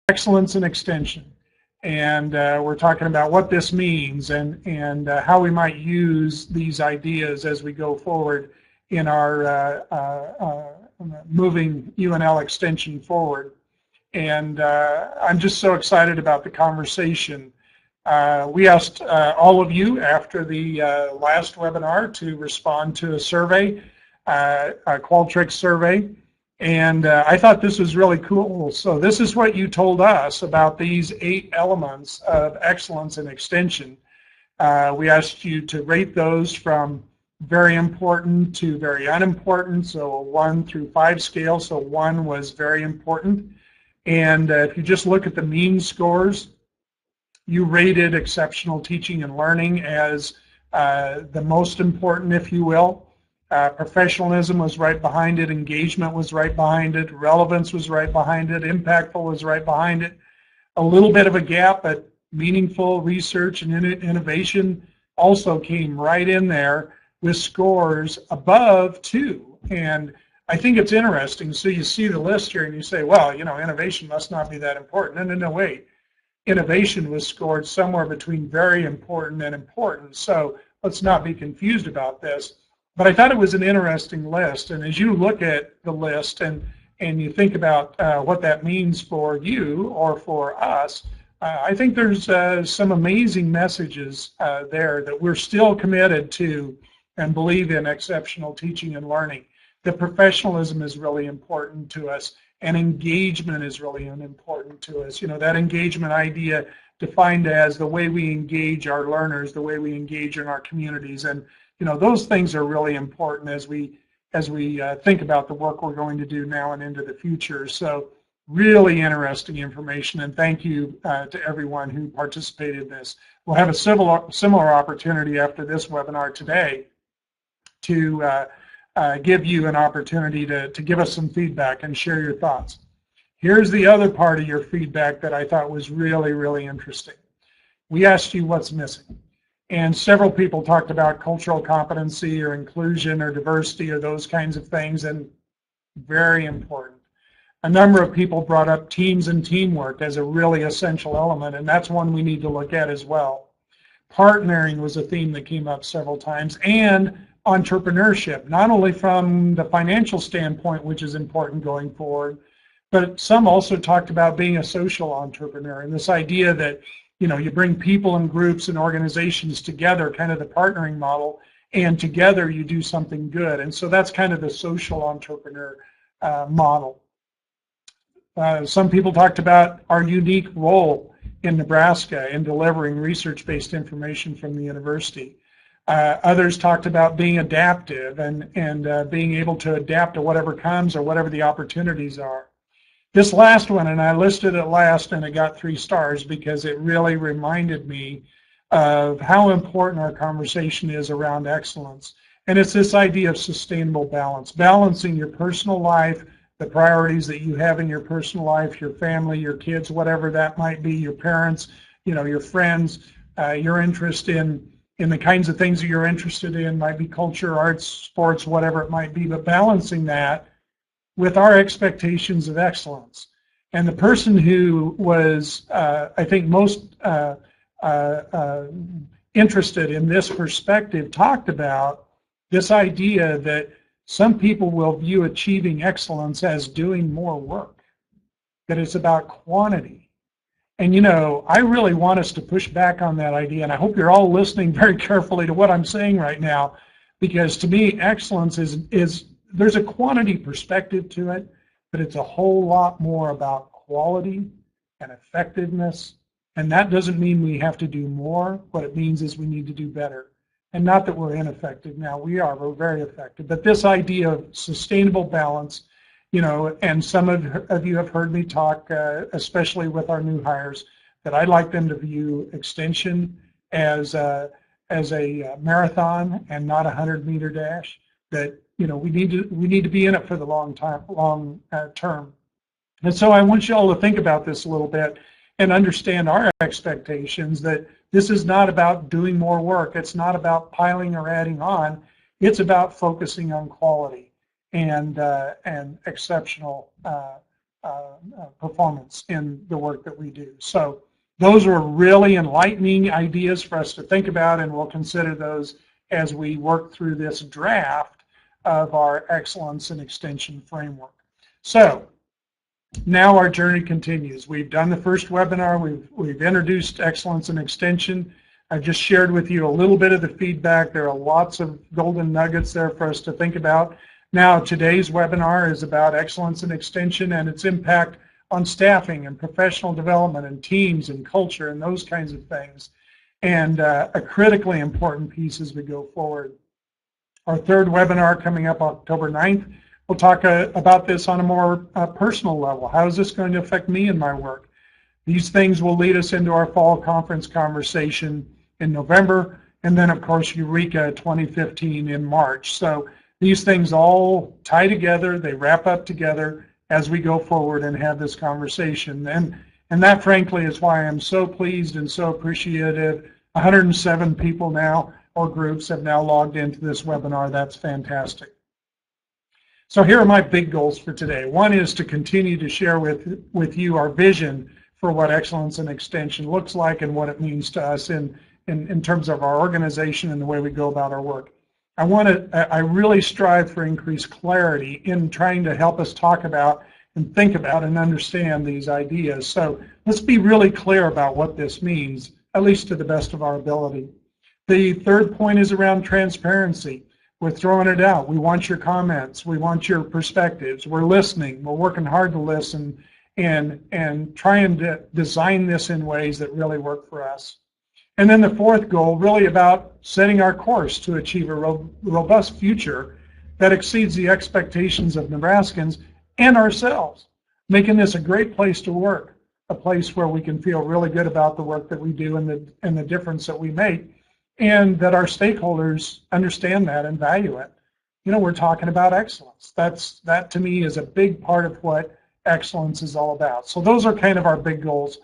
excellence in extension. And we're talking about what this means and how we might use these ideas as we go forward in our moving UNL extension forward. And I'm just so excited about the conversation. We asked all of you after the last webinar to respond to a survey, a Qualtrics survey. And I thought this was really cool. So this is what you told us about these 8 elements of excellence and extension. We asked you to rate those from very important to very unimportant, so a 1 through 5 scale. So 1 was very important. And if you just look at the mean scores, you rated exceptional teaching and learning as the most important, if you will. Professionalism was right behind it, engagement was right behind it, relevance was right behind it, impactful was right behind it. A little bit of a gap, but meaningful research and innovation also came right in there with scores above 2. And I think it's interesting. So you see the list here and you say, well, you know, innovation must not be that important. No, wait. Innovation was scored somewhere between very important and important. So let's not be confused about this. But I thought it was an interesting list, and as you look at the list and you think about what that means for you or for us, I think there's some amazing messages there that we're still committed to and believe in exceptional teaching and learning. The professionalism is really important to us, and engagement is really important to us. You know, that engagement idea defined as the way we engage our learners, the way we engage in our communities, and you know, those things are really important as we think about the work we're going to do now and into the future. So really interesting information, and thank you to everyone who participated in this. We'll have a similar opportunity after this webinar today to give you an opportunity to give us some feedback and share your thoughts. Here's the other part of your feedback that I thought was really, really interesting. We asked you what's missing. And several people talked about cultural competency or inclusion or diversity or those kinds of things, and very important. A number of people brought up teams and teamwork as a really essential element, and that's one we need to look at as well. Partnering was a theme that came up several times, and entrepreneurship, not only from the financial standpoint, which is important going forward, but some also talked about being a social entrepreneur and this idea that you know, you bring people and groups and organizations together, kind of the partnering model, and together you do something good. And so that's kind of the social entrepreneur model. Some people talked about our unique role in Nebraska in delivering research-based information from the university. Others talked about being adaptive and being able to adapt to whatever comes or whatever the opportunities are. This last one, and I listed it last, and it got 3 stars because it really reminded me of how important our conversation is around excellence. And it's this idea of sustainable balance, balancing your personal life, the priorities that you have in your personal life, your family, your kids, whatever that might be, your parents, you know, your friends, your interest in the kinds of things that you're interested in, might be culture, arts, sports, whatever it might be, but balancing that with our expectations of excellence. And the person who was, I think, most interested in this perspective talked about this idea that some people will view achieving excellence as doing more work, that it's about quantity. And you know, I really want us to push back on that idea, and I hope you're all listening very carefully to what I'm saying right now, because to me, excellence is there's a quantity perspective to it, but it's a whole lot more about quality and effectiveness. And that doesn't mean we have to do more. What it means is we need to do better. And not that we're ineffective now. We're very effective. But this idea of sustainable balance, you know, and some of you have heard me talk, especially with our new hires, that I'd like them to view extension as a marathon and not a 100-meter dash. That you know, we need to be in it for the long term. And so I want you all to think about this a little bit and understand our expectations, that this is not about doing more work. It's not about piling or adding on. It's about focusing on quality and exceptional performance in the work that we do. So those are really enlightening ideas for us to think about, and we'll consider those as we work through this draft of our Excellence in Extension framework. So now our journey continues. We've done the first webinar. We've introduced Excellence in Extension. I've just shared with you a little bit of the feedback. There are lots of golden nuggets there for us to think about. Now, today's webinar is about Excellence in Extension and its impact on staffing and professional development and teams and culture and those kinds of things, and a critically important piece as we go forward. Our third webinar coming up October 9th, we'll talk about this on a more personal level. How is this going to affect me in my work? These things will lead us into our fall conference conversation in November, and then of course Eureka 2015 in March. So these things all tie together, they wrap up together as we go forward and have this conversation. And that frankly is why I'm so pleased and so appreciative. 107 people now, or groups, have now logged into this webinar. That's fantastic. So here are my big goals for today. One is to continue to share with you our vision for what Excellence in Extension looks like and what it means to us in terms of our organization and the way we go about our work. I really strive for increased clarity in trying to help us talk about and think about and understand these ideas. So let's be really clear about what this means, at least to the best of our ability. The third point is around transparency. We're throwing it out. We want your comments. We want your perspectives. We're listening. We're working hard to listen and trying to design this in ways that really work for us. And then the fourth goal, really about setting our course to achieve a robust future that exceeds the expectations of Nebraskans and ourselves, making this a great place to work, a place where we can feel really good about the work that we do and the difference that we make, and that our stakeholders understand that and value it. You know, we're talking about excellence. That to me is a big part of what excellence is all about. So those are kind of our big goals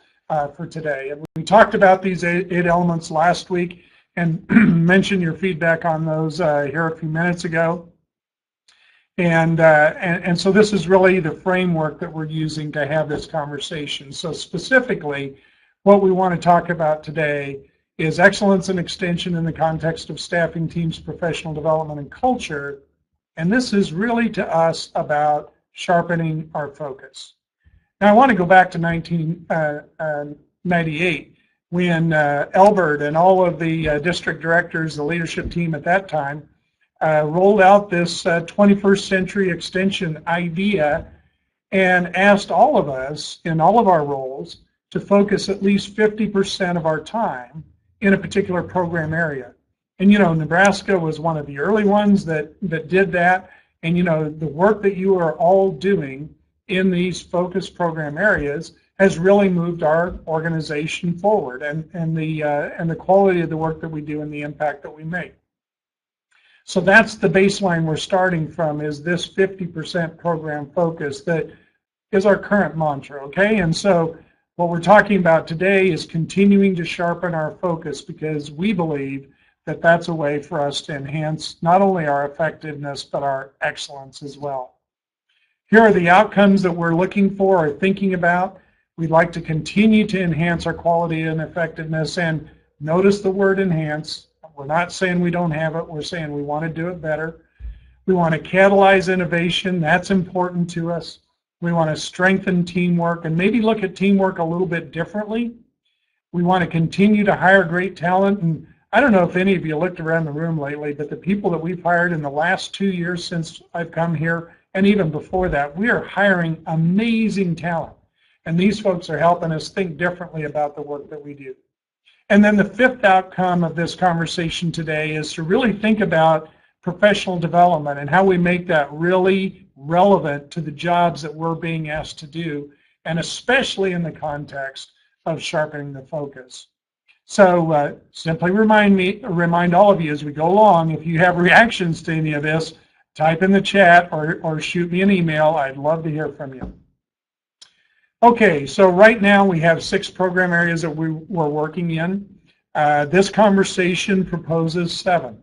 for today. And we talked about these eight elements last week and mentioned your feedback on those here a few minutes ago. And so this is really the framework that we're using to have this conversation. So specifically, what we want to talk about today is excellence in extension in the context of staffing teams, professional development, and culture. And this is really to us about sharpening our focus. Now, I want to go back to 1998 when Elbert and all of the district directors, the leadership team at that time, rolled out this 21st century extension idea and asked all of us in all of our roles to focus at least 50% of our time in a particular program area. And you know, Nebraska was one of the early ones that did that. And you know, the work that you are all doing in these focus program areas has really moved our organization forward, and the quality of the work that we do and the impact that we make. So that's the baseline we're starting from, is this 50% program focus that is our current mantra, okay? And so what we're talking about today is continuing to sharpen our focus, because we believe that that's a way for us to enhance not only our effectiveness but our excellence as well. Here are the outcomes that we're looking for or thinking about. We'd like to continue to enhance our quality and effectiveness, and notice the word enhance. We're not saying we don't have it, we're saying we want to do it better. We want to catalyze innovation, that's important to us. We want to strengthen teamwork and maybe look at teamwork a little bit differently. We want to continue to hire great talent, and I don't know if any of you looked around the room lately, but the people that we've hired in the last 2 years since I've come here, and even before that, we are hiring amazing talent. And these folks are helping us think differently about the work that we do. And then the fifth outcome of this conversation today is to really think about professional development and how we make that really relevant to the jobs that we're being asked to do, and especially in the context of sharpening the focus. So simply remind all of you as we go along, if you have reactions to any of this, type in the chat or shoot me an email. I'd love to hear from you. Okay, so right now we have 6 program areas that we're working in. This conversation proposes 7,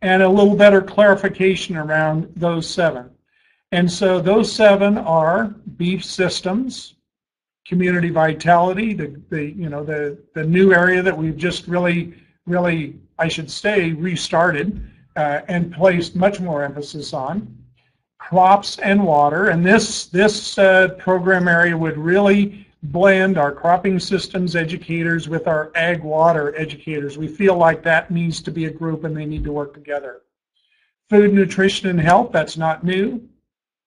and a little better clarification around those 7. And so those 7 are beef systems, community vitality, the new area that we've just really, I should say, restarted and placed much more emphasis on. Crops and water, and this program area would really blend our cropping systems educators with our ag water educators. We feel like that needs to be a group and they need to work together. Food, nutrition, and health, that's not new.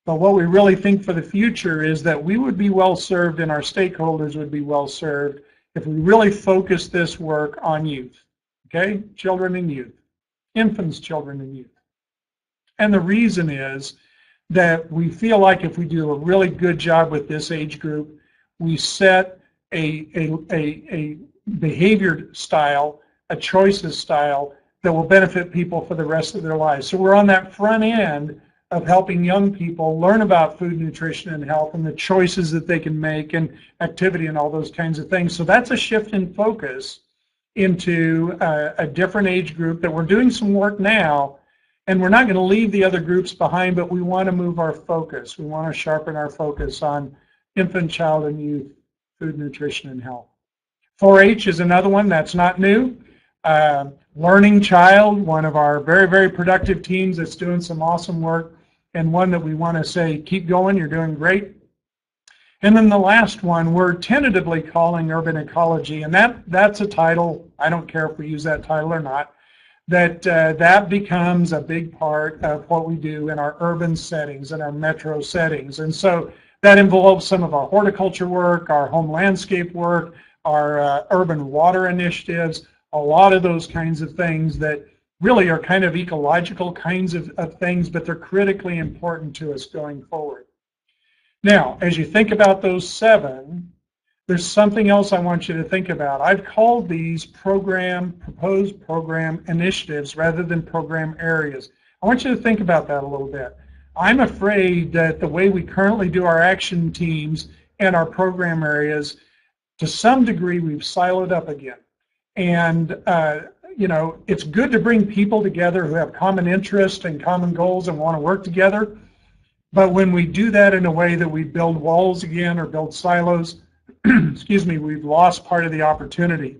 But what we really think for the future is that we would be well served and our stakeholders would be well served if we really focus this work on youth, okay? Children and youth, infants, children, and youth. And the reason is that we feel like if we do a really good job with this age group, we set a behavior style, a choices style that will benefit people for the rest of their lives. So we're on that front end of helping young people learn about food, nutrition, and health and the choices that they can make and activity and all those kinds of things. So that's a shift in focus into a different age group that we're doing some work now. And we're not going to leave the other groups behind, but we want to move our focus. We want to sharpen our focus on infant, child, and youth, food, nutrition, and health. 4-H is another one that's not new. Learning Child, one of our very, very productive teams that's doing some awesome work, and one that we want to say, keep going, you're doing great. And then the last one, we're tentatively calling Urban Ecology, and that's a title, I don't care if we use that title or not, that becomes a big part of what we do in our urban settings and our metro settings. And so that involves some of our horticulture work, our home landscape work, our urban water initiatives, a lot of those kinds of things that really are kind of ecological kinds of things, but they're critically important to us going forward. Now, as you think about those 7, there's something else I want you to think about. I've called these proposed program initiatives rather than program areas. I want you to think about that a little bit. I'm afraid that the way we currently do our action teams and our program areas, to some degree, we've siloed up again. And it's good to bring people together who have common interests and common goals and want to work together. But when we do that in a way that we build walls again or build silos, excuse me, we've lost part of the opportunity.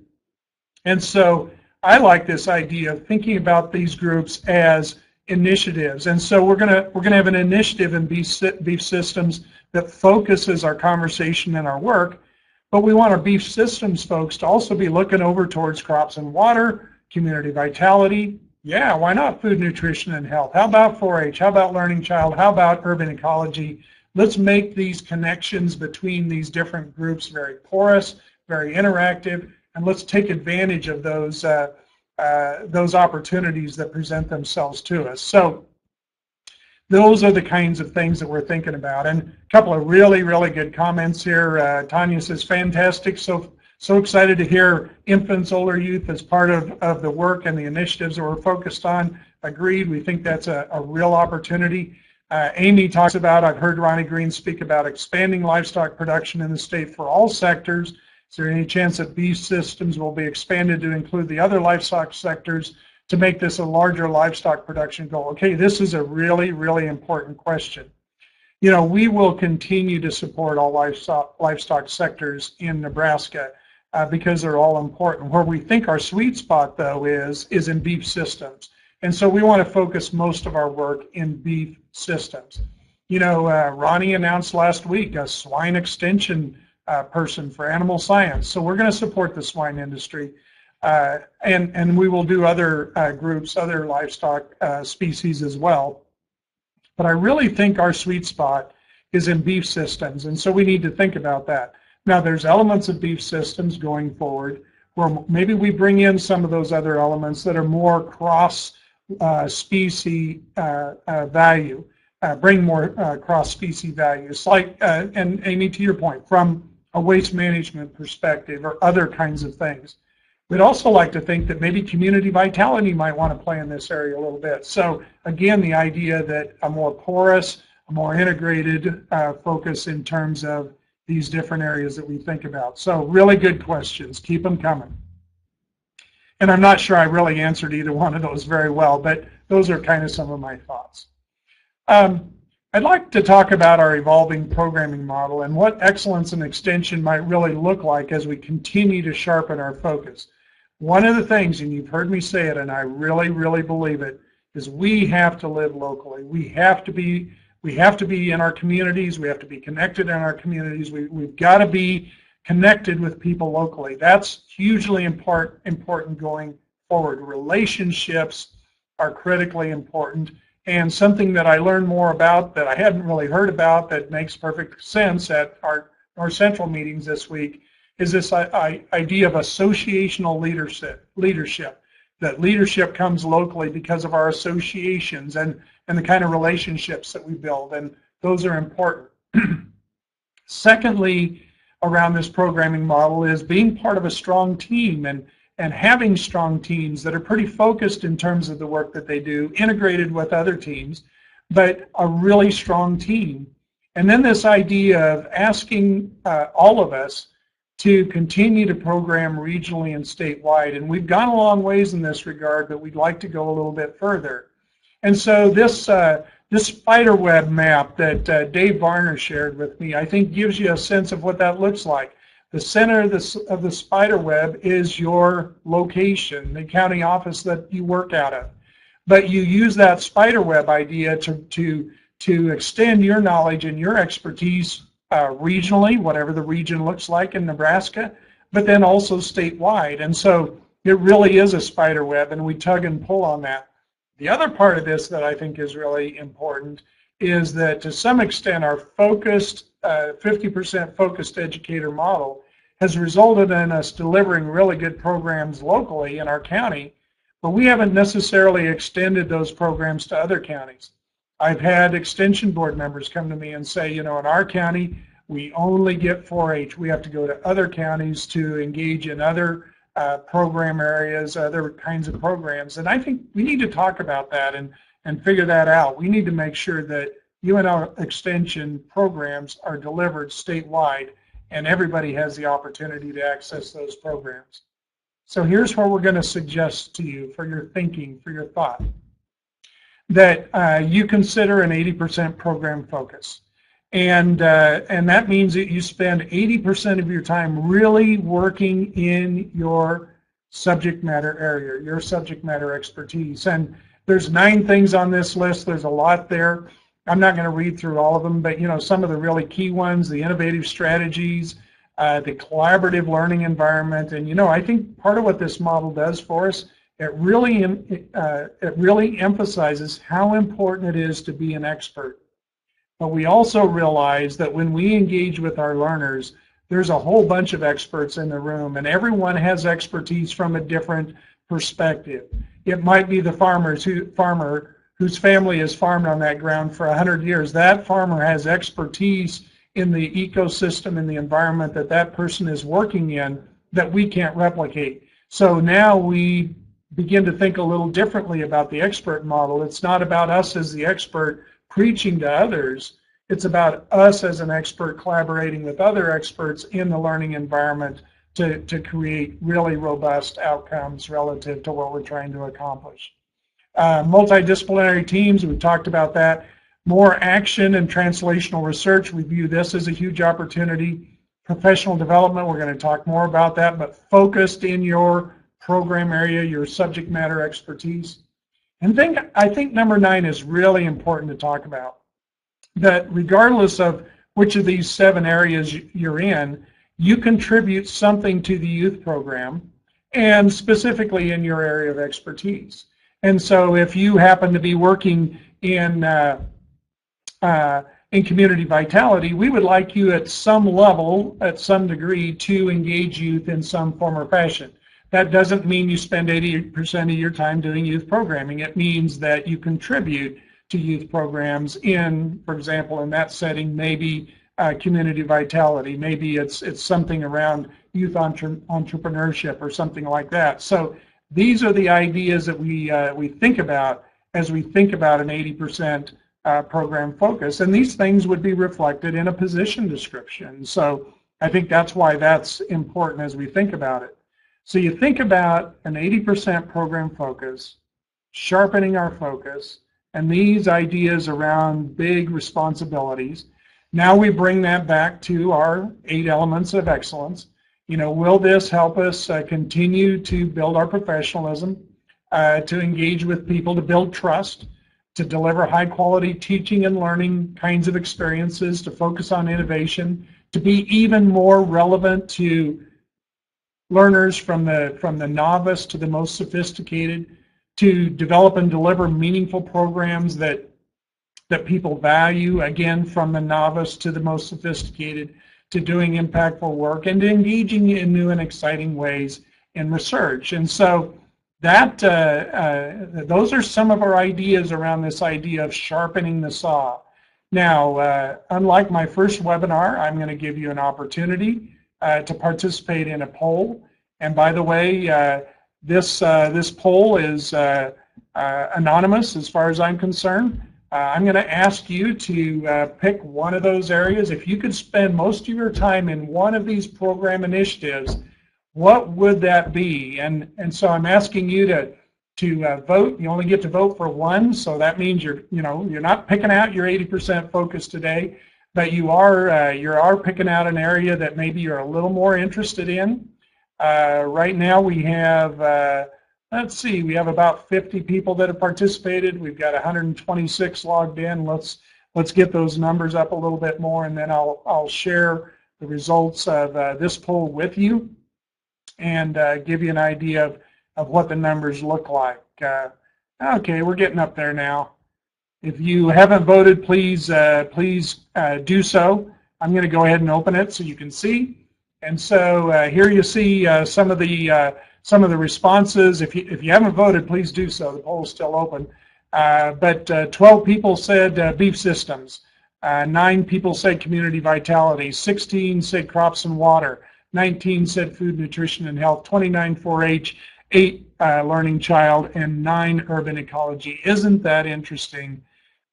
And so I like this idea of thinking about these groups as initiatives. And so we're gonna have an initiative in beef systems that focuses our conversation and our work, but we want our beef systems folks to also be looking over towards crops and water, community vitality. Yeah, why not food, nutrition, and health? How about 4-H? How about Learning Child? How about urban ecology? Let's make these connections between these different groups very porous, very interactive, and let's take advantage of those opportunities that present themselves to us. So those are the kinds of things that we're thinking about. And a couple of really, really good comments here. Tanya says, fantastic. So excited to hear infants, older youth as part of the work and the initiatives that we're focused on. Agreed. We think that's a real opportunity. Amy talks about, I've heard Ronnie Green speak about expanding livestock production in the state for all sectors. Is there any chance that beef systems will be expanded to include the other livestock sectors to make this a larger livestock production goal? Okay, this is a really, really important question. We will continue to support all livestock sectors in Nebraska because they're all important. Where we think our sweet spot, though, is in beef systems. And so we want to focus most of our work in beef systems. Ronnie announced last week a swine extension person for animal science. So we're going to support the swine industry. And we will do other groups, other livestock species as well. But I really think our sweet spot is in beef systems. And so we need to think about that. Now, there's elements of beef systems going forward where maybe we bring in some of those other elements that are more cross species value, bring more cross-species values, like, and Amy, to your point, from a waste management perspective or other kinds of things. We'd also like to think that maybe community vitality might want to play in this area a little bit. So again, the idea that a more porous, a more integrated focus in terms of these different areas that we think about. So really good questions. Keep them coming. And I'm not sure I really answered either one of those very well, but those are kind of some of my thoughts. I I'd like to talk about our evolving programming model and what excellence and extension might really look like as we continue to sharpen our focus. One of the things, and you've heard me say it, and I really, really believe it, is we have to live locally. We have to be in our communities. We have to be connected in our communities. We've got to be connected with people locally. That's hugely important going forward. Relationships are critically important, and something that I learned more about that I hadn't really heard about that makes perfect sense at our North Central meetings this week is this idea of associational leadership. That leadership comes locally because of our associations and the kind of relationships that we build, and those are important. Secondly, around this programming model is being part of a strong team and having strong teams that are pretty focused in terms of the work that they do, integrated with other teams, but a really strong team. And then this idea of asking all of us to continue to program regionally and statewide. And we've gone a long ways in this regard, but we'd like to go a little bit further. And so this spiderweb map that Dave Varner shared with me, I think gives you a sense of what that looks like. The center of the spiderweb is your location, the county office that you work out of. But you use that spiderweb idea to extend your knowledge and your expertise regionally, whatever the region looks like in Nebraska, but then also statewide. And so it really is a spider web, and we tug and pull on that. The other part of this that I think is really important is that to some extent our focused, 50% focused educator model has resulted in us delivering really good programs locally in our county, but we haven't necessarily extended those programs to other counties. I've had extension board members come to me and say, you know, in our county, we only get 4-H. We have to go to other counties to engage in other program areas, other kinds of programs. And I think we need to talk about that and figure that out. We need to make sure that UNL extension programs are delivered statewide and everybody has the opportunity to access those programs. So here's what we're going to suggest to you for your thinking, for your thought. That you consider an 80% program focus. And that means that you spend 80% of your time really working in your subject matter area, your subject matter expertise. And there's 9 things on this list. There's a lot there. I'm not going to read through all of them, but you know, some of the really key ones, the innovative strategies, the collaborative learning environment. And you know, I think part of what this model does for us, it really emphasizes how important it is to be an expert. But we also realize that when we engage with our learners, there's a whole bunch of experts in the room, and everyone has expertise from a different perspective. It might be the farmer whose family has farmed on that ground for 100 years. That farmer has expertise in the ecosystem and the environment that that person is working in that we can't replicate. So now we begin to think a little differently about the expert model. It's not about us as the expert preaching to others. It's about us as an expert collaborating with other experts in the learning environment to create really robust outcomes relative to what we're trying to accomplish. Multidisciplinary teams, we've talked about that. More action and translational research, we view this as a huge opportunity. Professional development, we're going to talk more about that, but focused in your program area, your subject matter expertise. And I think number 9 is really important to talk about. That regardless of which of these 7 areas you're in, you contribute something to the youth program, and specifically in your area of expertise. And so if you happen to be working in community vitality, we would like you at some level, at some degree, to engage youth in some form or fashion. That doesn't mean you spend 80% of your time doing youth programming. It means that you contribute to youth programs in, for example, in that setting, maybe community vitality. Maybe it's something around youth entrepreneurship or something like that. So these are the ideas that we think about as we think about an 80% program focus. And these things would be reflected in a position description. So I think that's why that's important as we think about it. So you think about an 80% program focus, sharpening our focus, and these ideas around big responsibilities. Now we bring that back to our 8 elements of excellence. Will this help us continue to build our professionalism, to engage with people, to build trust, to deliver high quality teaching and learning kinds of experiences, to focus on innovation, to be even more relevant to learners from the novice to the most sophisticated, to develop and deliver meaningful programs that people value, again, from the novice to the most sophisticated, to doing impactful work and to engaging in new and exciting ways in research. And so that those are some of our ideas around this idea of sharpening the saw. Now, unlike my first webinar, I'm going to give you an opportunity to participate in a poll. And by the way, this poll is anonymous as far as I'm concerned. I'm going to ask you to pick one of those areas. If you could spend most of your time in one of these program initiatives, what would that be? And so I'm asking you to vote. You only get to vote for one, so that means you're not picking out your 80% focus today, but you are picking out an area that maybe you're a little more interested in. Right now we have let's see, we have about 50 people that have participated. We've got 126 logged in. Let's get those numbers up a little bit more, and then I'll share the results of this poll with you and give you an idea of what the numbers look like. Okay, we're getting up there now. If you haven't voted, please do so. I'm going to go ahead and open it so you can see. And so here you see some of the responses. If you haven't voted, please do so. The poll is still open. But 12 people said beef systems. 9 people said community vitality. 16 said crops and water. 19 said food, nutrition, and health. 29 4-H. 8 learning child, and 9 urban ecology. Isn't that interesting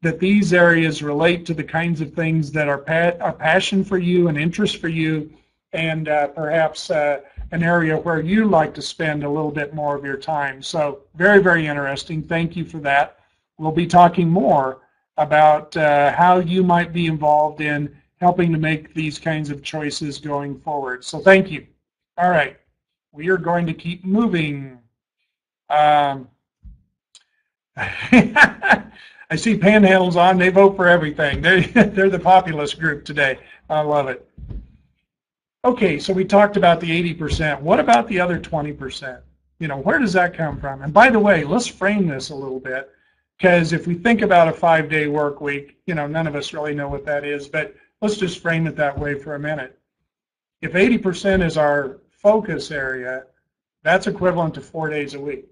that these areas relate to the kinds of things that are a passion for you, an interest for you, and perhaps an area where you like to spend a little bit more of your time. So very, very interesting. Thank you for that. We'll be talking more about how you might be involved in helping to make these kinds of choices going forward. So thank you. All right. We are going to keep moving. I see Panhandle's on. They vote for everything. They're the populist group today. I love it. Okay, so we talked about the 80%. What about the other 20%? Where does that come from? And by the way, let's frame this a little bit, because if we think about a 5-day work week, none of us really know what that is, but let's just frame it that way for a minute. If 80% is our focus area, that's equivalent to 4 days a week.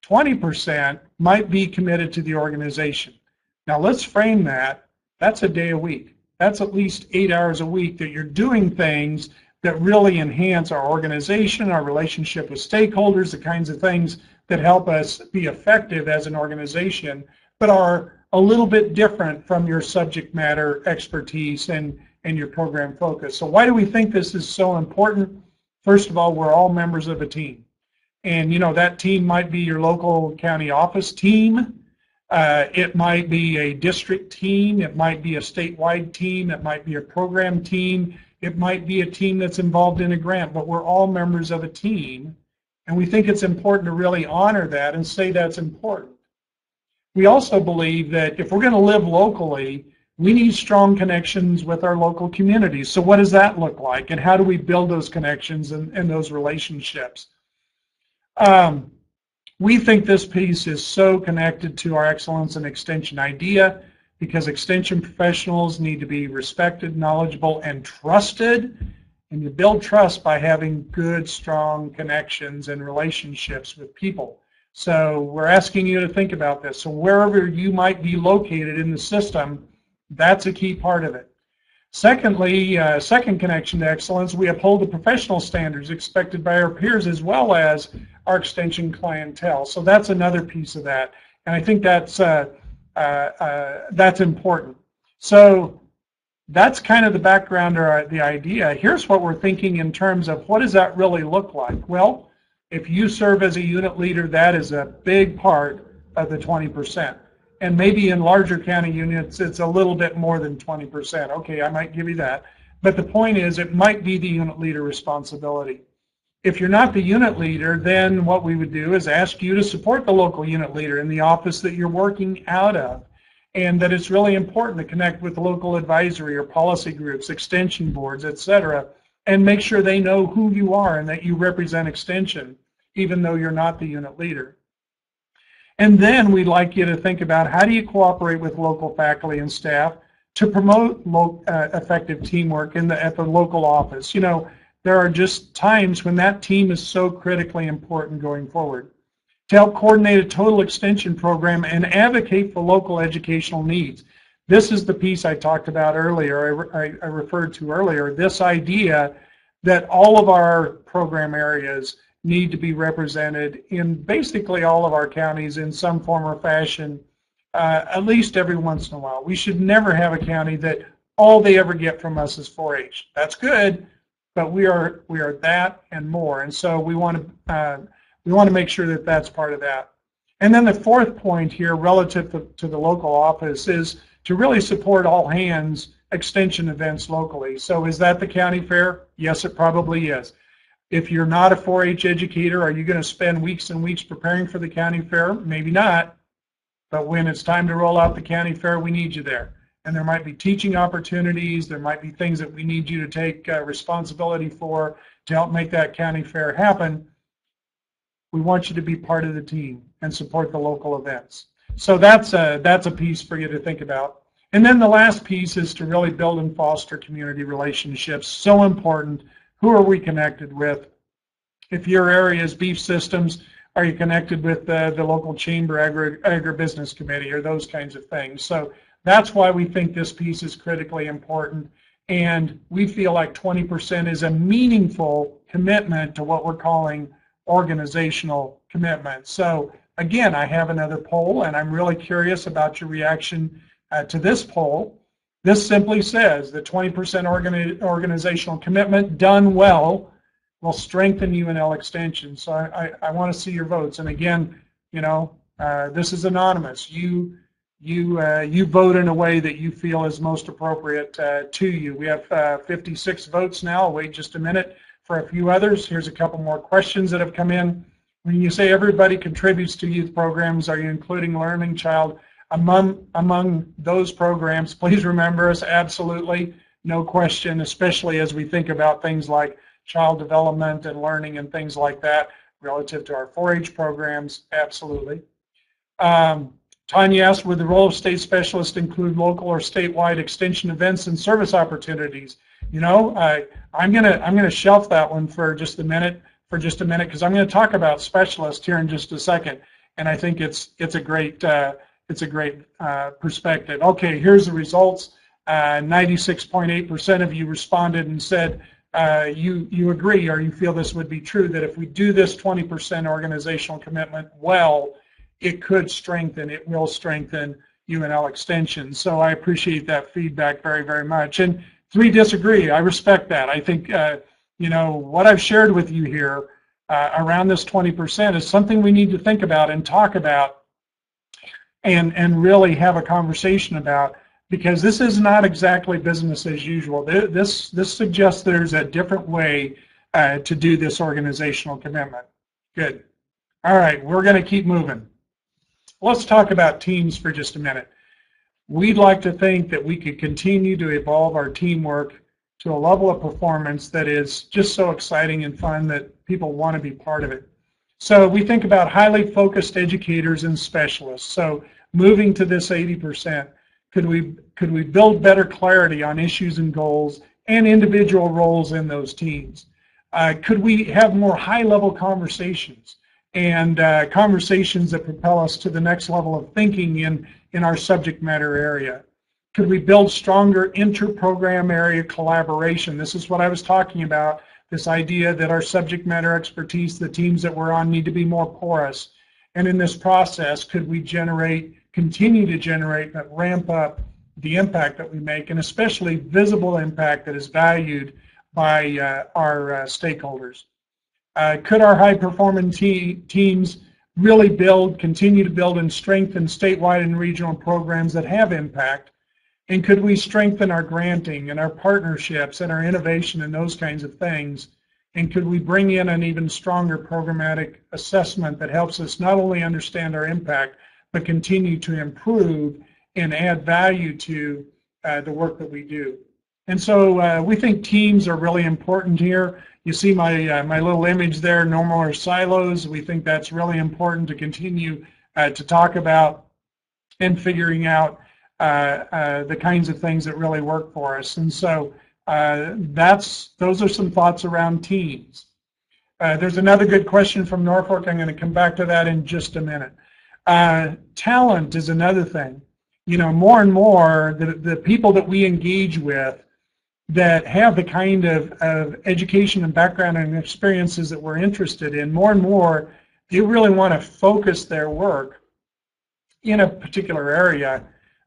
20% might be committed to the organization. Now let's frame that. That's a day a week. That's at least 8 hours a week that you're doing things that really enhance our organization, our relationship with stakeholders, the kinds of things that help us be effective as an organization, but are a little bit different from your subject matter expertise and your program focus. So why do we think this is so important? First of all, we're all members of a team. And that team might be your local county office team. It might be a district team. It might be a statewide team. It might be a program team. It might be a team that's involved in a grant, but we're all members of a team. And we think it's important to really honor that and say that's important. We also believe that if we're going to live locally, we need strong connections with our local communities. So what does that look like? And how do we build those connections and those relationships? We think this piece is so connected to our excellence and extension idea, because extension professionals need to be respected, knowledgeable, and trusted. And you build trust by having good, strong connections and relationships with people. So we're asking you to think about this. So wherever you might be located in the system, that's a key part of it. Secondly, second connection to excellence, we uphold the professional standards expected by our peers as well as our extension clientele. So that's another piece of that, and I think that's important. So that's kind of the background or the idea. Here's what we're thinking in terms of what does that really look like? Well, if you serve as a unit leader, that is a big part of the 20%. and maybe in larger county units it's a little bit more than 20%. Okay, I might give you that. But the point is, it might be the unit leader responsibility. If you're not the unit leader, then what we would do is ask you to support the local unit leader in the office that you're working out of, and that it's really important to connect with local advisory or policy groups, extension boards, etc., and make sure they know who you are and that you represent extension, even though you're not the unit leader. And then we'd like you to think about, how do you cooperate with local faculty and staff to promote effective teamwork at the local office? You know, there are just times when that team is so critically important going forward. To help coordinate a total extension program and advocate for local educational needs. This is the piece I talked about earlier, I referred to earlier, this idea that all of our program areas need to be represented in basically all of our counties in some form or fashion, at least every once in a while. We should never have a county that all they ever get from us is 4-H. That's good, but we are that and more, and so we want to make sure that that's part of that. And then the fourth point here, relative to the local office, is to really support all hands extension events locally. So is that the county fair? Yes, it probably is. If you're not a 4-H educator, are you going to spend weeks and weeks preparing for the county fair? Maybe not. But when it's time to roll out the county fair, we need you there. And there might be teaching opportunities, there might be things that we need you to take responsibility for to help make that county fair happen. We want you to be part of the team and support the local events. So that's a piece for you to think about. And then the last piece is to really build and foster community relationships. So important. Who are we connected with? If your area is beef systems, are you connected with the local chamber agribusiness committee or those kinds of things? So that's why we think this piece is critically important. And we feel like 20% is a meaningful commitment to what we're calling organizational commitment. So again, I have another poll, and I'm really curious about your reaction to this poll. This simply says that 20% organizational commitment done well will strengthen UNL Extension. So I want to see your votes. And again, you know, this is anonymous. You vote in a way that you feel is most appropriate to you. We have 56 votes now. I'll wait just a minute for a few others. Here's a couple more questions that have come in. When you say everybody contributes to youth programs, are you including Learning Child among those programs? Please remember us, absolutely, no question, especially as we think about things like child development and learning and things like that relative to our 4-H programs, absolutely. Tanya asked, would the role of state specialist include local or statewide extension events and service opportunities? You know, I'm gonna shelf that one for just a minute, because I'm going to talk about specialists here in just a second, and I think it's a great perspective. Okay, here's the results. 96.8% of you responded and said you agree, or you feel this would be true, that if we do this 20% organizational commitment well, it will strengthen UNL Extension. So I appreciate that feedback very, very much. And 3 disagree. I respect that. I think you know, what I've shared with you here around this 20% is something we need to think about and talk about and really have a conversation about, because this is not exactly business as usual. This suggests there's a different way to do this organizational commitment. Good. All right, we're going to keep moving. Let's talk about teams for just a minute. We'd like to think that we could continue to evolve our teamwork to a level of performance that is just so exciting and fun that people want to be part of it. So we think about highly focused educators and specialists. So moving to this 80%, could we build better clarity on issues and goals and individual roles in those teams? Could we have more high-level conversations and conversations that propel us to the next level of thinking in our subject matter area? Could we build stronger inter-program area collaboration? This is what I was talking about, this idea that our subject matter expertise, the teams that we're on, need to be more porous. And in this process, could we continue to generate, but ramp up the impact that we make, and especially visible impact that is valued by our stakeholders? Could our high-performing teams really continue to build and strengthen statewide and regional programs that have impact? And could we strengthen our granting and our partnerships and our innovation and those kinds of things? And could we bring in an even stronger programmatic assessment that helps us not only understand our impact, but continue to improve and add value to the work that we do? And so we think teams are really important here. You see my little image there, no more silos. We think that's really important to continue to talk about and figuring out the kinds of things that really work for us. And so those are some thoughts around teams. There's another good question from Norfolk. I'm going to come back to that in just a minute. Talent is another thing. You know, more and more, the people that we engage with that have the kind of education and background and experiences that we're interested in, more and more, they really want to focus their work in a particular area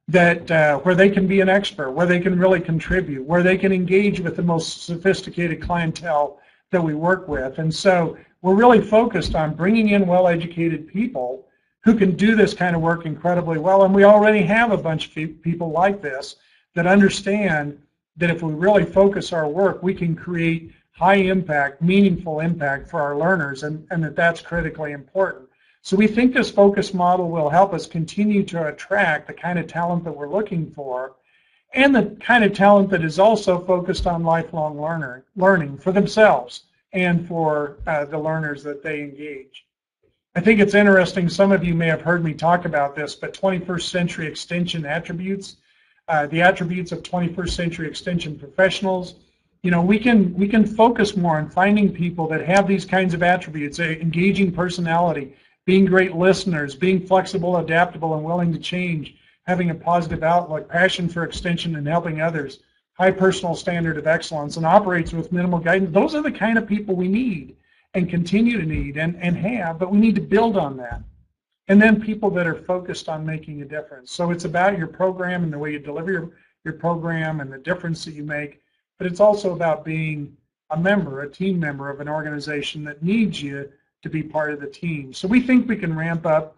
that where they can be an expert, where they can really contribute, where they can engage with the most sophisticated clientele that we work with. And so we're really focused on bringing in well-educated people who can do this kind of work incredibly well. And we already have a bunch of people like this that understand that if we really focus our work, we can create high impact, meaningful impact for our learners, and that's critically important. So we think this focus model will help us continue to attract the kind of talent that we're looking for, and the kind of talent that is also focused on lifelong learning for themselves and for the learners that they engage. I think it's interesting, some of you may have heard me talk about this, but 21st century extension attributes, the attributes of 21st century extension professionals, you know, we can focus more on finding people that have these kinds of attributes, engaging personality, being great listeners, being flexible, adaptable, and willing to change, having a positive outlook, passion for extension and helping others, high personal standard of excellence, and operates with minimal guidance. Those are the kind of people we need and continue to need and have, but we need to build on that. And then people that are focused on making a difference. So it's about your program and the way you deliver your program and the difference that you make, but it's also about being a member, a team member of an organization that needs you to be part of the team. So we think we can ramp up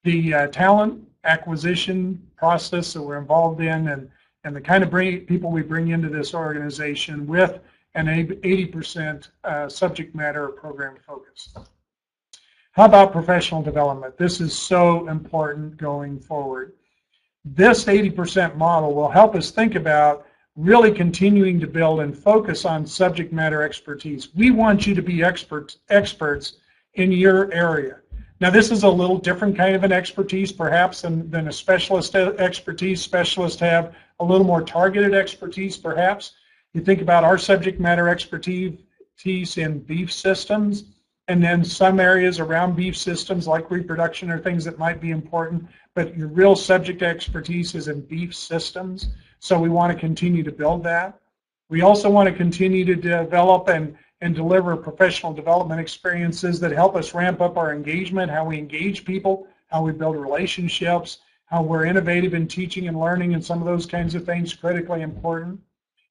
the talent acquisition process that we're involved in and the kind of people we bring into this organization with an 80% subject matter or program focus. How about professional development? This is so important going forward. This 80% model will help us think about really continuing to build and focus on subject matter expertise. We want you to be experts in your area. Now, this is a little different kind of an expertise perhaps than a specialist expertise. Specialists have a little more targeted expertise perhaps. You think about our subject matter expertise in beef systems, and then some areas around beef systems like reproduction are things that might be important, but your real subject expertise is in beef systems. So we want to continue to build that. We also want to continue to develop and deliver professional development experiences that help us ramp up our engagement, how we engage people, how we build relationships, how we're innovative in teaching and learning, and some of those kinds of things critically important.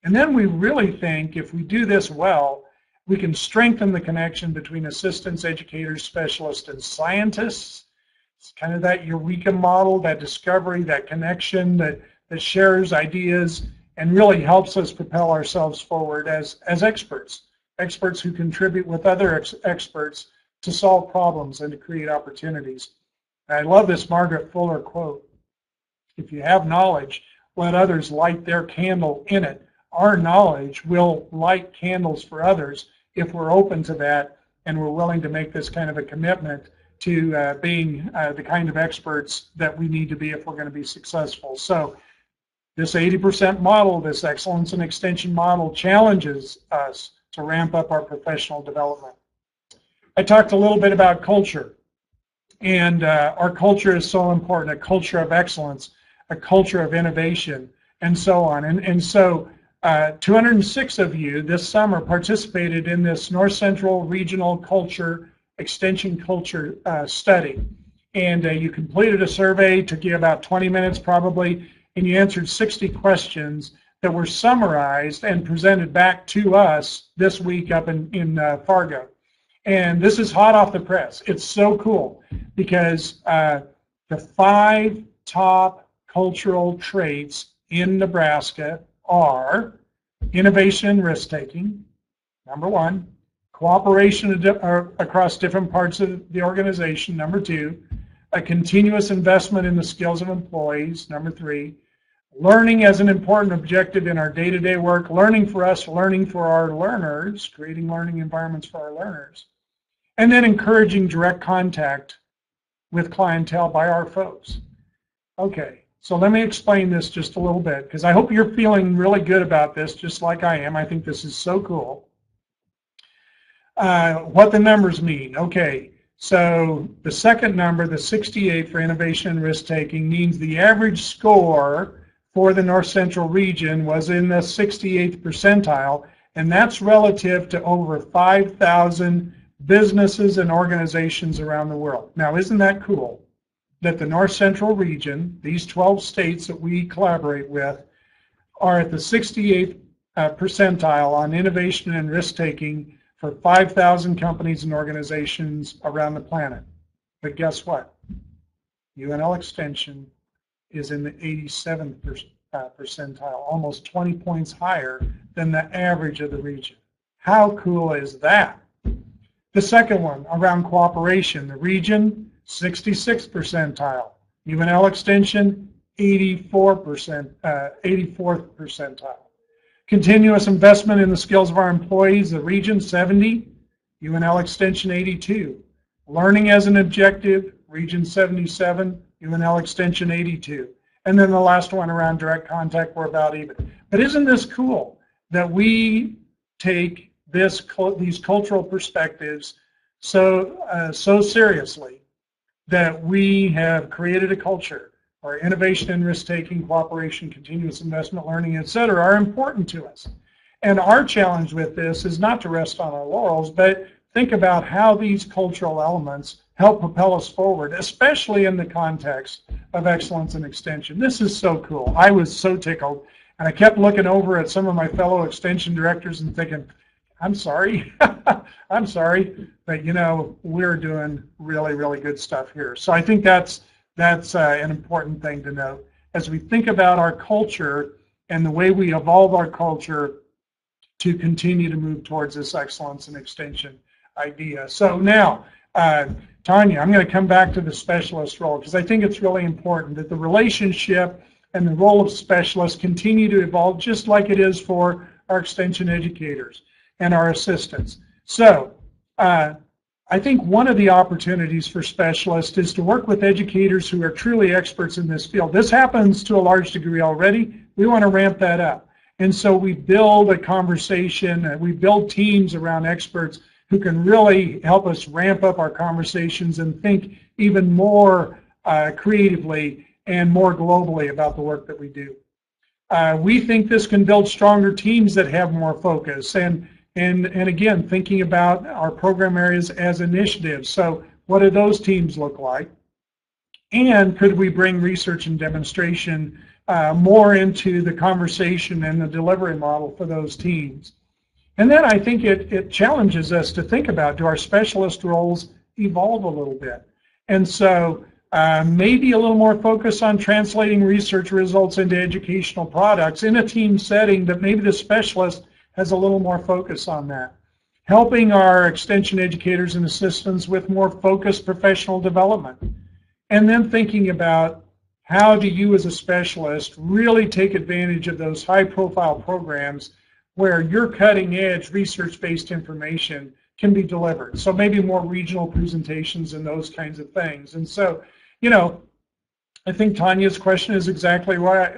And then we really think if we do this well, we can strengthen the connection between assistants, educators, specialists, and scientists. It's kind of that eureka model, that discovery, that connection that shares ideas and really helps us propel ourselves forward as experts who contribute with other experts to solve problems and to create opportunities. And I love this Margaret Fuller quote. If you have knowledge, let others light their candle in it. Our knowledge will light candles for others if we're open to that and we're willing to make this kind of a commitment to being the kind of experts that we need to be if we're going to be successful. So this 80% model, this excellence and extension model, challenges us to ramp up our professional development. I talked a little bit about culture, and our culture is so important, a culture of excellence, a culture of innovation, and so on. And so 206 of you this summer participated in this North Central Regional Culture Extension Culture study. And you completed a survey, took you about 20 minutes probably, and you answered 60 questions that were summarized and presented back to us this week up in Fargo. And this is hot off the press. It's so cool because the 5 top cultural traits in Nebraska are innovation and risk-taking, number 1, cooperation across different parts of the organization, number 2, a continuous investment in the skills of employees, number 3, learning as an important objective in our day-to-day work, learning for us, learning for our learners, creating learning environments for our learners, and then encouraging direct contact with clientele by our folks. Okay, so let me explain this just a little bit, because I hope you're feeling really good about this, just like I am. I think this is so cool. What the numbers mean. Okay, so the second number, the 68 for innovation and risk-taking, means the average score for the North Central region was in the 68th percentile, and that's relative to over 5,000 businesses and organizations around the world. Now, isn't that cool that the North Central region, these 12 states that we collaborate with, are at the 68th percentile on innovation and risk-taking for 5,000 companies and organizations around the planet. But guess what? UNL Extension is in the 87th percentile, almost 20 points higher than the average of the region. How cool is that? The second one, around cooperation, the region, 66th percentile. UNL Extension, 84th percentile. Continuous investment in the skills of our employees, the region, 70. UNL Extension, 82. Learning as an objective, region 77. UNL Extension, 82. And then the last one around direct contact, we're about even. But isn't this cool that we take these cultural perspectives so seriously that we have created a culture where innovation and risk-taking, cooperation, continuous investment, learning, etc. are important to us. And our challenge with this is not to rest on our laurels, but think about how these cultural elements help propel us forward, especially in the context of excellence and extension. This is so cool. I was so tickled, and I kept looking over at some of my fellow extension directors and thinking, I'm sorry, I'm sorry, but you know, we're doing really, really good stuff here. So I think that's an important thing to note as we think about our culture and the way we evolve our culture to continue to move towards this excellence and extension idea. So now, Tanya, I'm going to come back to the specialist role because I think it's really important that the relationship and the role of specialists continue to evolve just like it is for our extension educators and our assistants. So I think one of the opportunities for specialists is to work with educators who are truly experts in this field. This happens to a large degree already. We want to ramp that up. And so we build a conversation, we build teams around experts who can really help us ramp up our conversations and think even more creatively and more globally about the work that we do. We think this can build stronger teams that have more focus and again, thinking about our program areas as initiatives. So what do those teams look like? And could we bring research and demonstration more into the conversation and the delivery model for those teams? And then I think it challenges us to think about, do our specialist roles evolve a little bit? And so maybe a little more focus on translating research results into educational products in a team setting, that maybe the specialist has a little more focus on that. Helping our extension educators and assistants with more focused professional development. And then thinking about how do you as a specialist really take advantage of those high-profile programs where your cutting-edge research-based information can be delivered. So maybe more regional presentations and those kinds of things. And so, you know, I think Tanya's question is exactly right.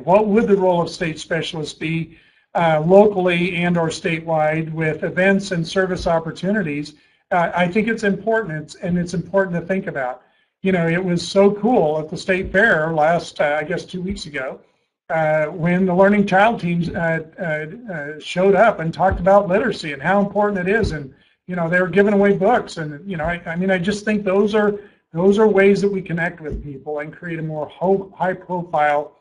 What would the role of state specialists be locally and or statewide with events and service opportunities? I think it's important, and it's important to think about. You know, it was so cool at the state fair last, I guess 2 weeks ago, when the Learning Child teams showed up and talked about literacy and how important it is, and you know, they were giving away books, and you know, I mean, I just think those are ways that we connect with people and create a more high-profile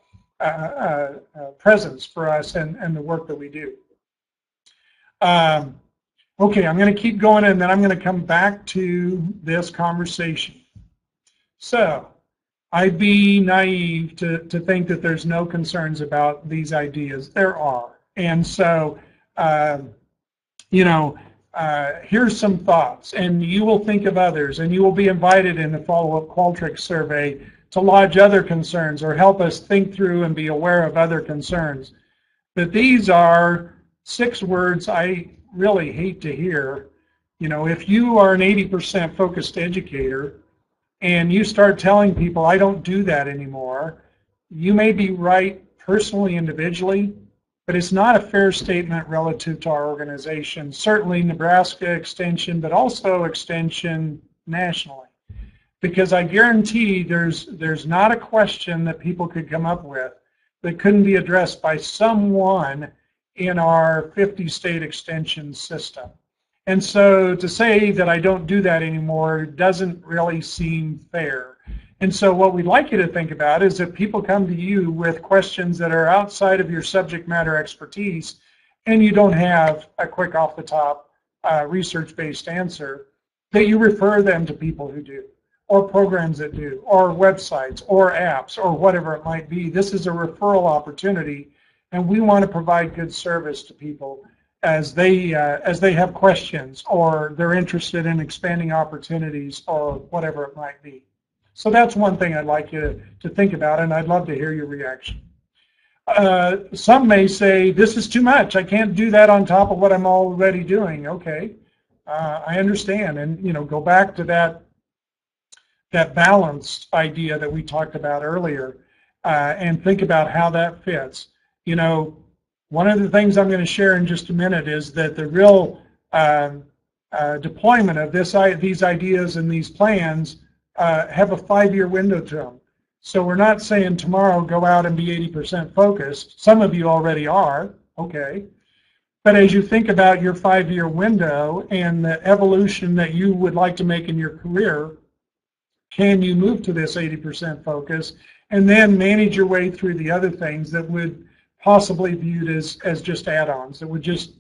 presence for us and the work that we do. Okay, I'm going to keep going, and then I'm going to come back to this conversation. So, I'd be naive to think that there's no concerns about these ideas. There are. And so, here's some thoughts, and you will think of others, and you will be invited in the follow-up Qualtrics survey to lodge other concerns or help us think through and be aware of other concerns. But these are 6 words I really hate to hear. If you are an 80% focused educator and you start telling people, I don't do that anymore, you may be right personally, individually, but it's not a fair statement relative to our organization. Certainly Nebraska Extension, but also Extension nationally. Because I guarantee there's not a question that people could come up with that couldn't be addressed by someone in our 50-state extension system. And so to say that I don't do that anymore doesn't really seem fair. And so what we'd like you to think about is if people come to you with questions that are outside of your subject matter expertise and you don't have a quick off-the-top research-based answer, that you refer them to people who do, or programs that do, or websites, or apps, or whatever it might be. This is a referral opportunity, and we want to provide good service to people as they have questions, or they're interested in expanding opportunities, or whatever it might be. So that's one thing I'd like you to think about, and I'd love to hear your reaction. Some may say, this is too much. I can't do that on top of what I'm already doing. Okay, I understand. And go back to that balanced idea that we talked about earlier, and think about how that fits. One of the things I'm going to share in just a minute is that the real deployment of these ideas and these plans have a 5-year window to them. So we're not saying tomorrow go out and be 80% focused. Some of you already are, okay. But as you think about your 5-year window and the evolution that you would like to make in your career, can you move to this 80% focus and then manage your way through the other things that would possibly be viewed as just add-ons, that would just,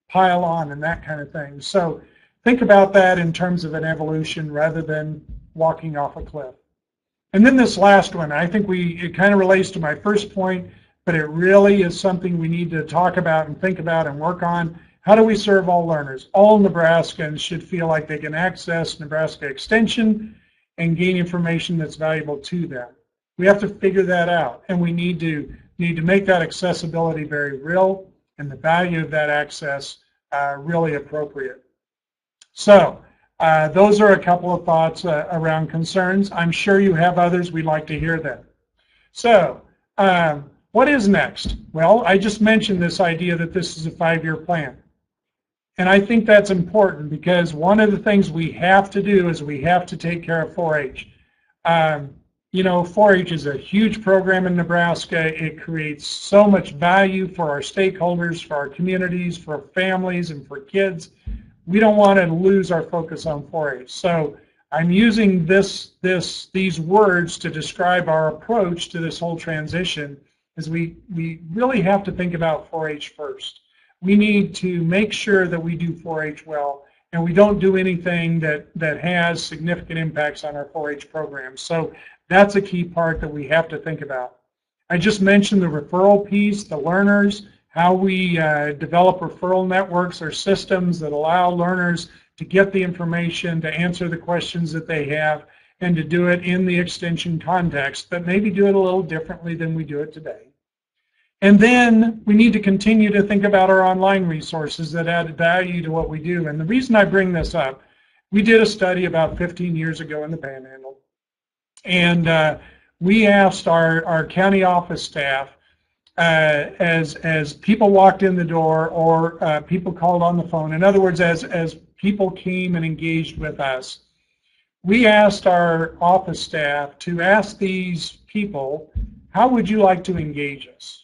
pile on and that kind of thing. So think about that in terms of an evolution rather than walking off a cliff. And then this last one, I think it kind of relates to my first point, but it really is something we need to talk about and think about and work on. How do we serve all learners? All Nebraskans should feel like they can access Nebraska Extension and gain information that's valuable to them. We have to figure that out, and we need to make that accessibility very real and the value of that access really appropriate. So those are a couple of thoughts around concerns. I'm sure you have others. We'd like to hear them. So what is next? Well, I just mentioned this idea that this is a 5-year plan. And I think that's important because one of the things we have to do is we have to take care of 4-H. 4-H is a huge program in Nebraska. It creates so much value for our stakeholders, for our communities, for families, and for kids. We don't want to lose our focus on 4-H. So I'm using these words to describe our approach to this whole transition, as we really have to think about 4-H first. We need to make sure that we do 4-H well, and we don't do anything that has significant impacts on our 4-H program. So that's a key part that we have to think about. I just mentioned the referral piece, the learners, how we develop referral networks or systems that allow learners to get the information, to answer the questions that they have, and to do it in the extension context, but maybe do it a little differently than we do it today. And then we need to continue to think about our online resources that add value to what we do. And the reason I bring this up, we did a study about 15 years ago in the Panhandle, and we asked our county office staff, as people walked in the door or people called on the phone, in other words, as people came and engaged with us, we asked our office staff to ask these people, how would you like to engage us?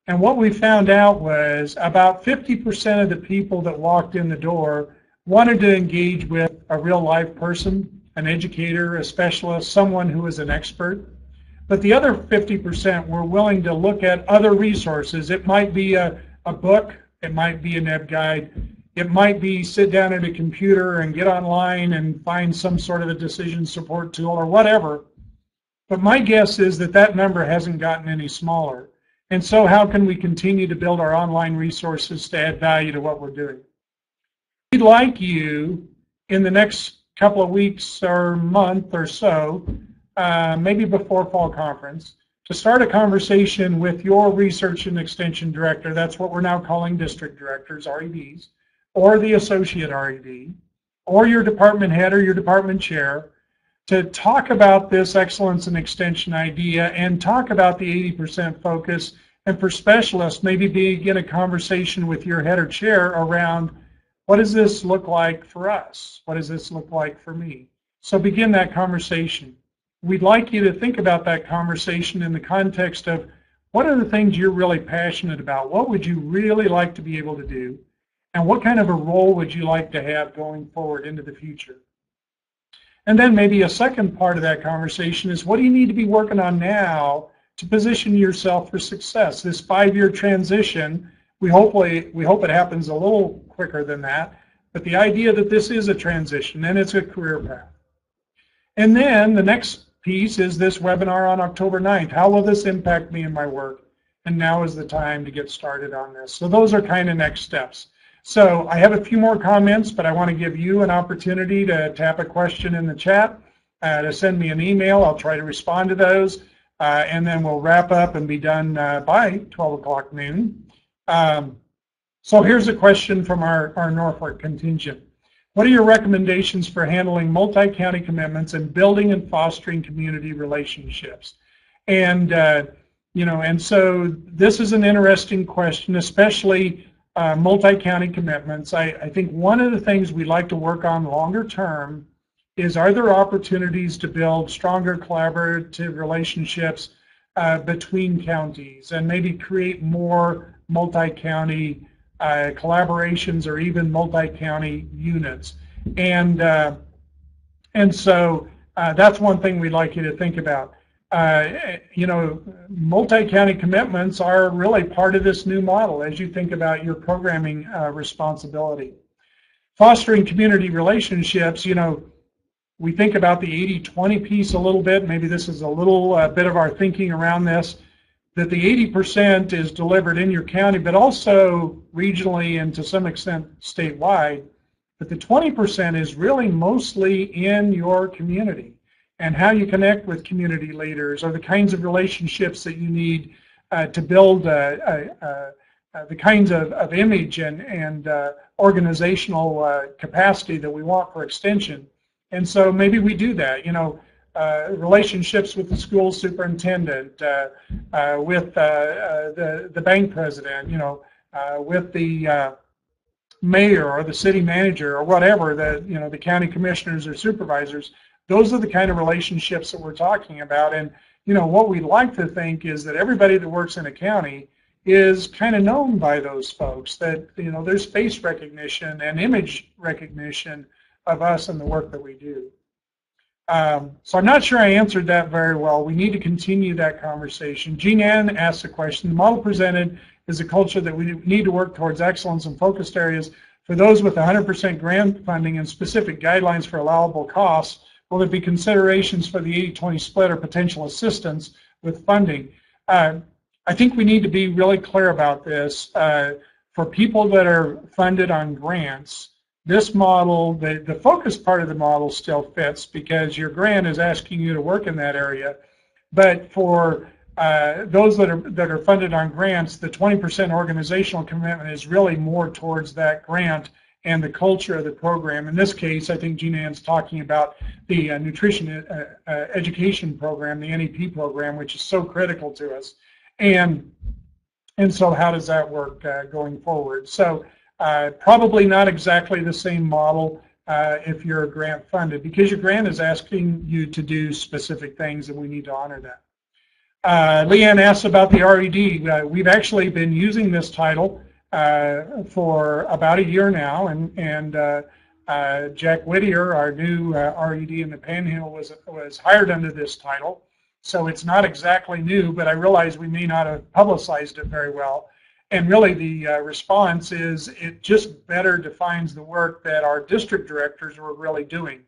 And what we found out was about 50% of the people that walked in the door wanted to engage with a real live person, an educator, a specialist, someone who is an expert. But the other 50% were willing to look at other resources. It might be a book, it might be a NEB guide, It might be sit down at a computer and get online and find some sort of a decision support tool or whatever. But my guess is that that number hasn't gotten any smaller. And so how can we continue to build our online resources to add value to what we're doing? We'd like you in the next couple of weeks or month or so, maybe before fall conference, to start a conversation with your research and extension director. That's what we're now calling district directors, REDs, or the associate RED, or your department head or your department chair, to talk about this excellence and extension idea and talk about the 80% focus. And for specialists, maybe begin a conversation with your head or chair around, what does this look like for us? What does this look like for me? So begin that conversation. We'd like you to think about that conversation in the context of, what are the things you're really passionate about? What would you really like to be able to do? And what kind of a role would you like to have going forward into the future? And then maybe a second part of that conversation is, what do you need to be working on now to position yourself for success? This 5-year transition, we hope it happens a little quicker than that, but the idea that this is a transition and it's a career path. And then the next piece is this webinar on October 9th. How will this impact me in my work? And now is the time to get started on this. So those are kind of next steps. So I have a few more comments, but I want to give you an opportunity to tap a question in the chat, to send me an email. I'll try to respond to those, and then we'll wrap up and be done by 12 o'clock noon. So here's a question from our Norfolk contingent. What are your recommendations for handling multi-county commitments and building and fostering community relationships? And, and so this is an interesting question, especially multi-county commitments. I think one of the things we like to work on longer term is, are there opportunities to build stronger collaborative relationships between counties and maybe create more multi-county collaborations or even multi-county units? And so that's one thing we'd like you to think about. Multi-county commitments are really part of this new model as you think about your programming responsibility. Fostering community relationships, we think about the 80-20 piece a little bit. Maybe this is a little bit of our thinking around this, that the 80% is delivered in your county, but also regionally and to some extent statewide. But the 20% is really mostly in your community, and how you connect with community leaders, or the kinds of relationships that you need to build the kinds of image and organizational capacity that we want for extension. And so maybe we do that, relationships with the school superintendent, with the bank president, with the mayor or the city manager or whatever, the county commissioners or supervisors. Those are the kind of relationships that we're talking about. And what we'd like to think is that everybody that works in a county is kind of known by those folks, that there's face recognition and image recognition of us and the work that we do. So I'm not sure I answered that very well. We need to continue that conversation. Jean Ann asked a question. The model presented is a culture that we need to work towards excellence in focused areas. For those with 100% grant funding and specific guidelines for allowable costs, will there be considerations for the 80-20 split or potential assistance with funding? I think we need to be really clear about this. For people that are funded on grants, this model, the focus part of the model still fits because your grant is asking you to work in that area. But for those that are funded on grants, the 20% organizational commitment is really more towards that grant and the culture of the program. In this case, I think Jean Ann's talking about the nutrition education program, the NEP program, which is so critical to us. And so how does that work going forward? So probably not exactly the same model if you're grant funded, because your grant is asking you to do specific things and we need to honor that. Leanne asked about the RED. We've actually been using this title for about a year now, and Jack Whittier, our new RED in the Panhandle, was hired under this title. So it's not exactly new, but I realize we may not have publicized it very well. And really the response is it just better defines the work that our district directors were really doing.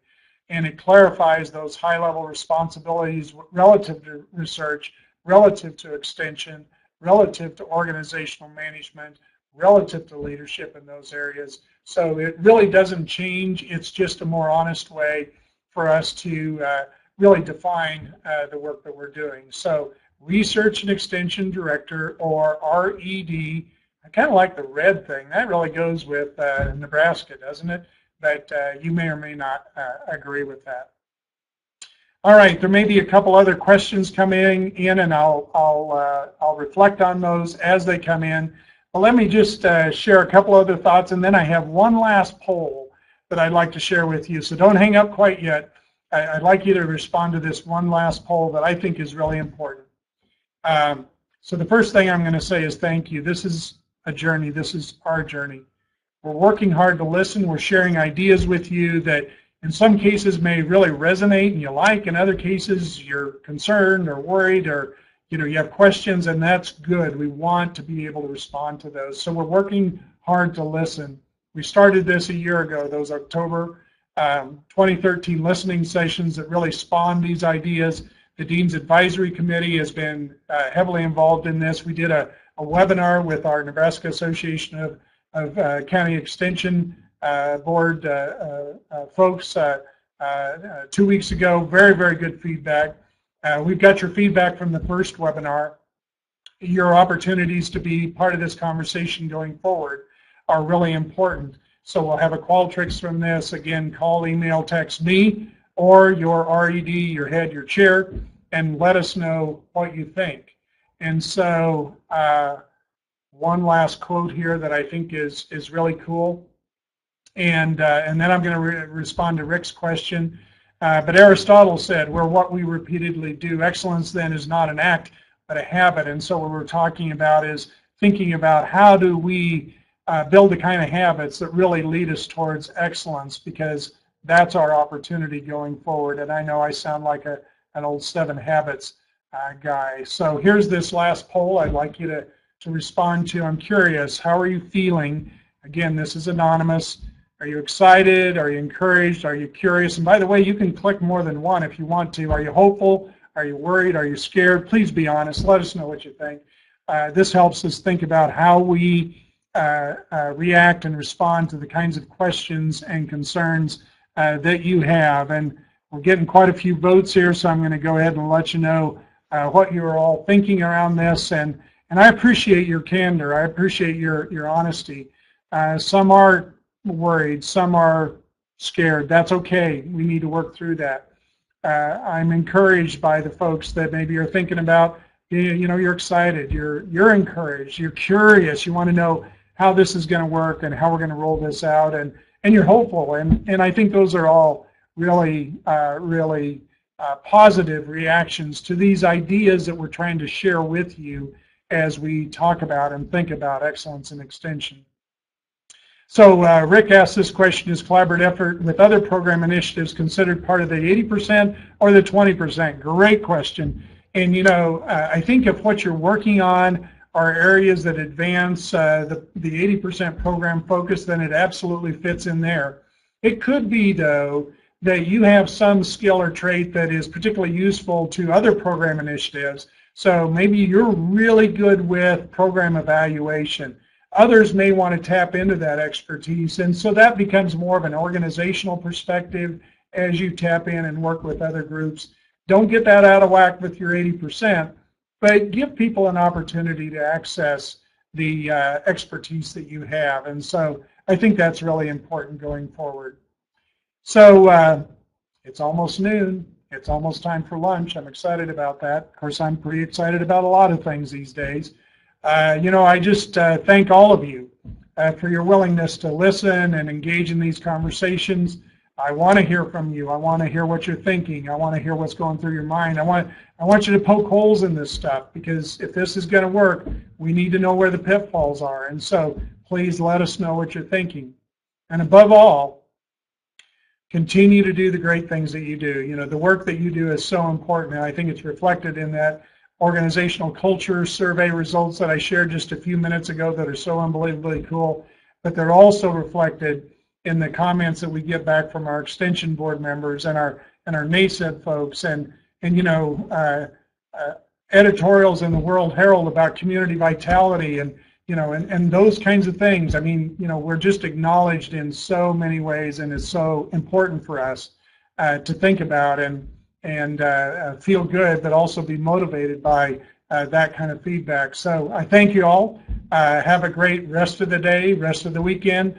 And it clarifies those high-level responsibilities relative to research, relative to extension, relative to organizational management, relative to leadership in those areas. So it really doesn't change. It's just a more honest way for us to really define the work that we're doing. So Research and Extension Director, or RED. I kind of like the red thing. That really goes with Nebraska, doesn't it? But you may or may not agree with that. All right, there may be a couple other questions coming in, and I'll reflect on those as they come in. But let me just share a couple other thoughts, and then I have one last poll that I'd like to share with you. So don't hang up quite yet. I'd like you to respond to this one last poll that I think is really important. So the first thing I'm going to say is thank you. This is a journey. This is our journey. We're working hard to listen. We're sharing ideas with you that in some cases may really resonate and you like. In other cases, you're concerned or worried, or you have questions, and that's good. We want to be able to respond to those. So we're working hard to listen. We started this a year ago, those October 2013 listening sessions that really spawned these ideas. The Dean's Advisory Committee has been heavily involved in this. We did a webinar with our Nebraska Association of County Extension Board folks 2 weeks ago. Very, very good feedback. We've got your feedback from the first webinar. Your opportunities to be part of this conversation going forward are really important. So we'll have a Qualtrics from this. Again, call, email, text me or your RED, your head, your chair, and let us know what you think. And so one last quote here that I think is really cool. And then I'm going to respond to Rick's question. But Aristotle said, we're what we repeatedly do. Excellence then is not an act, but a habit. And so what we're talking about is thinking about how do we build the kind of habits that really lead us towards excellence, because that's our opportunity going forward. And I know I sound like an old 7 Habits guy. So here's this last poll I'd like you to respond to. I'm curious, how are you feeling? Again, this is anonymous. Are you excited? Are you encouraged? Are you curious? And by the way, you can click more than one if you want to. Are you hopeful? Are you worried? Are you scared? Please be honest. Let us know what you think. This helps us think about how we react and respond to the kinds of questions and concerns that you have. And we're getting quite a few votes here, so I'm going to go ahead and let you know what you're all thinking around this. And I appreciate your candor. I appreciate your honesty. Some are worried, some are scared. That's okay. We need to work through that. I'm encouraged by the folks that maybe are thinking about, you're excited, you're encouraged, you're curious, you want to know how this is going to work and how we're going to roll this out, and you're hopeful. And I think those are all really positive reactions to these ideas that we're trying to share with you as we talk about and think about excellence and extension. So Rick asked this question, is collaborative effort with other program initiatives considered part of the 80% or the 20%? Great question. And I think if what you're working on are areas that advance the 80% program focus, then it absolutely fits in there. It could be, though, that you have some skill or trait that is particularly useful to other program initiatives. So maybe you're really good with program evaluation. Others may want to tap into that expertise, and so that becomes more of an organizational perspective as you tap in and work with other groups. Don't get that out of whack with your 80%, but give people an opportunity to access the expertise that you have. And so I think that's really important going forward. So it's almost noon. It's almost time for lunch. I'm excited about that. Of course, I'm pretty excited about a lot of things these days. I just thank all of you for your willingness to listen and engage in these conversations. I want to hear from you. I want to hear what you're thinking. I want to hear what's going through your mind. I want you to poke holes in this stuff, because if this is going to work, we need to know where the pitfalls are. And so please let us know what you're thinking. And above all, continue to do the great things that you do. The work that you do is so important, and I think it's reflected in that organizational culture survey results that I shared just a few minutes ago that are so unbelievably cool, but they're also reflected in the comments that we get back from our extension board members and our NASEB folks, and editorials in the World Herald about community vitality, and and those kinds of things. I mean, we're just acknowledged in so many ways, and it's so important for us to think about and feel good, but also be motivated by that kind of feedback. So I thank you all. Have a great rest of the day, rest of the weekend.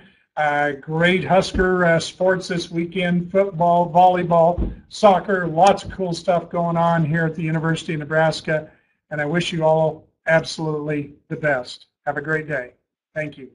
Great Husker sports this weekend: football, volleyball, soccer, lots of cool stuff going on here at the University of Nebraska. And I wish you all absolutely the best. Have a great day. Thank you.